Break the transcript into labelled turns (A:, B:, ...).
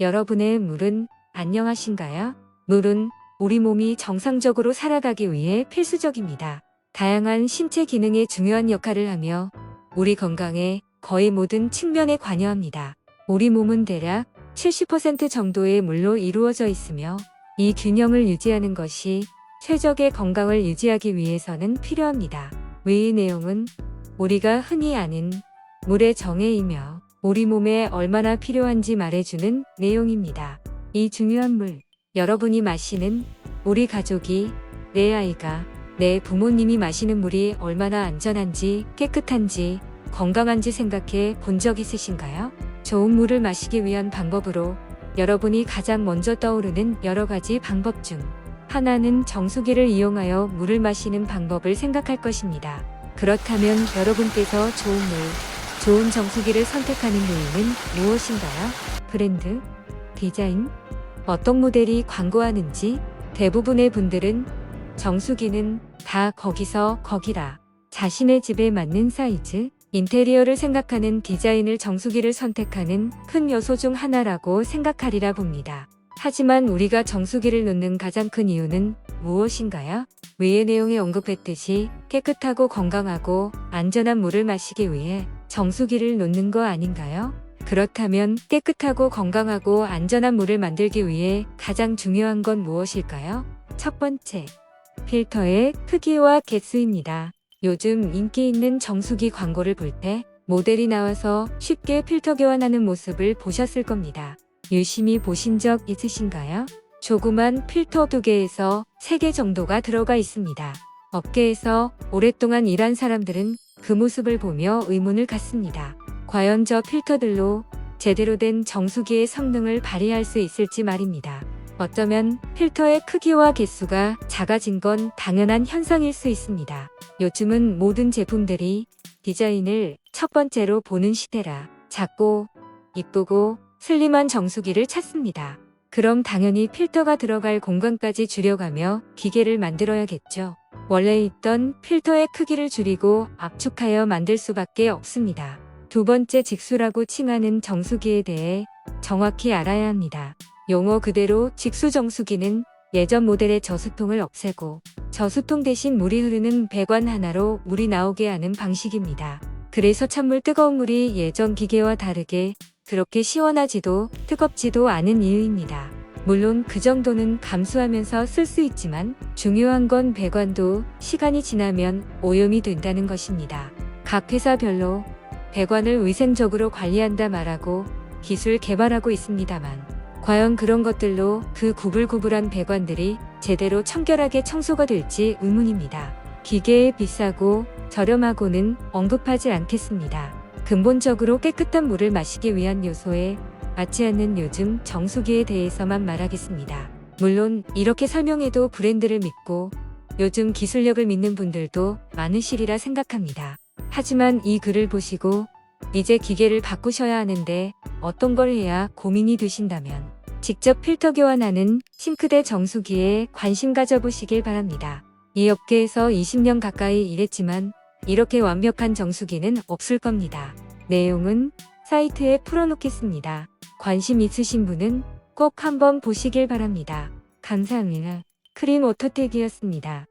A: 여러분의 물은 안녕하신가요? 물은 우리 몸이 정상적으로 살아가기 위해 필수적입니다. 다양한 신체 기능에 중요한 역할을 하며 우리 건강의 거의 모든 측면에 관여합니다. 우리 몸은 대략 70% 정도의 물로 이루어져 있으며 이 균형을 유지하는 것이 최적의 건강을 유지하기 위해서는 필요합니다. 위 내용은 우리가 흔히 아는 물의 정의이며 우리 몸에 얼마나 필요한지 말해주는 내용입니다. 이 중요한 물, 여러분이 마시는, 우리 가족이, 내 아이가, 내 부모님이 마시는 물이 얼마나 안전한지, 깨끗한지, 건강한지 생각해 본 적 있으신가요? 좋은 물을 마시기 위한 방법으로 여러분이 가장 먼저 떠오르는 여러 가지 방법 중 하나는 정수기를 이용하여 물을 마시는 방법을 생각할 것입니다. 그렇다면 여러분께서 좋은 물, 좋은 정수기를 선택하는 이유는 무엇인가요? 브랜드, 디자인, 어떤 모델이 광고하는지 대부분의 분들은 정수기는 다 거기서 거기라. 자신의 집에 맞는 사이즈, 인테리어를 생각하는 디자인을 정수기를 선택하는 큰 요소 중 하나라고 생각하리라 봅니다. 하지만 우리가 정수기를 놓는 가장 큰 이유는 무엇인가요? 위의 내용에 언급했듯이 깨끗하고 건강하고 안전한 물을 마시기 위해 정수기를 놓는 거 아닌가요? 그렇다면 깨끗하고 건강하고 안전한 물을 만들기 위해 가장 중요한 건 무엇일까요? 첫 번째, 필터의 크기와 개수입니다. 요즘 인기 있는 정수기 광고를 볼 때 모델이 나와서 쉽게 필터 교환하는 모습을 보셨을 겁니다. 유심히 보신 적 있으신가요? 조그만 필터 2개에서 3개 정도가 들어가 있습니다. 업계에서 오랫동안 일한 사람들은 그 모습을 보며 의문을 갖습니다. 과연 저 필터들로 제대로 된 정수기의 성능을 발휘할 수 있을지 말입니다. 어쩌면 필터의 크기와 개수가 작아진 건 당연한 현상일 수 있습니다. 요즘은 모든 제품들이 디자인을 첫 번째로 보는 시대라 작고 이쁘고 슬림한 정수기를 찾습니다. 그럼 당연히 필터가 들어갈 공간까지 줄여가며 기계를 만들어야겠죠. 원래 있던 필터의 크기를 줄이고 압축하여 만들 수밖에 없습니다. 두 번째, 직수라고 칭하는 정수기에 대해 정확히 알아야 합니다. 용어 그대로 직수 정수기는 예전 모델의 저수통을 없애고 저수통 대신 물이 흐르는 배관 하나로 물이 나오게 하는 방식입니다. 그래서 찬물 뜨거운 물이 예전 기계와 다르게 그렇게 시원하지도 뜨겁지도 않은 이유입니다. 물론 그 정도는 감수하면서 쓸 수 있지만 중요한 건 배관도 시간이 지나면 오염이 된다는 것입니다. 각 회사별로 배관을 위생적으로 관리한다 말하고 기술 개발하고 있습니다만 과연 그런 것들로 그 구불구불한 배관들이 제대로 청결하게 청소가 될지 의문입니다. 기계에 비싸고 저렴하고는 언급하지 않겠습니다. 근본적으로 깨끗한 물을 마시기 위한 요소에 맞지 않는 요즘 정수기에 대해서만 말하겠습니다. 물론 이렇게 설명해도 브랜드를 믿고 요즘 기술력을 믿는 분들도 많으시리라 생각합니다. 하지만 이 글을 보시고 이제 기계를 바꾸셔야 하는데 어떤 걸 해야 고민이 되신다면 직접 필터 교환하는 싱크대 정수기에 관심 가져보시길 바랍니다. 이 업계에서 20년 가까이 일했지만 이렇게 완벽한 정수기는 없을 겁니다. 내용은 사이트에 풀어놓겠습니다. 관심 있으신 분은 꼭 한번 보시길 바랍니다. 감사합니다. 크림 오토텍이었습니다.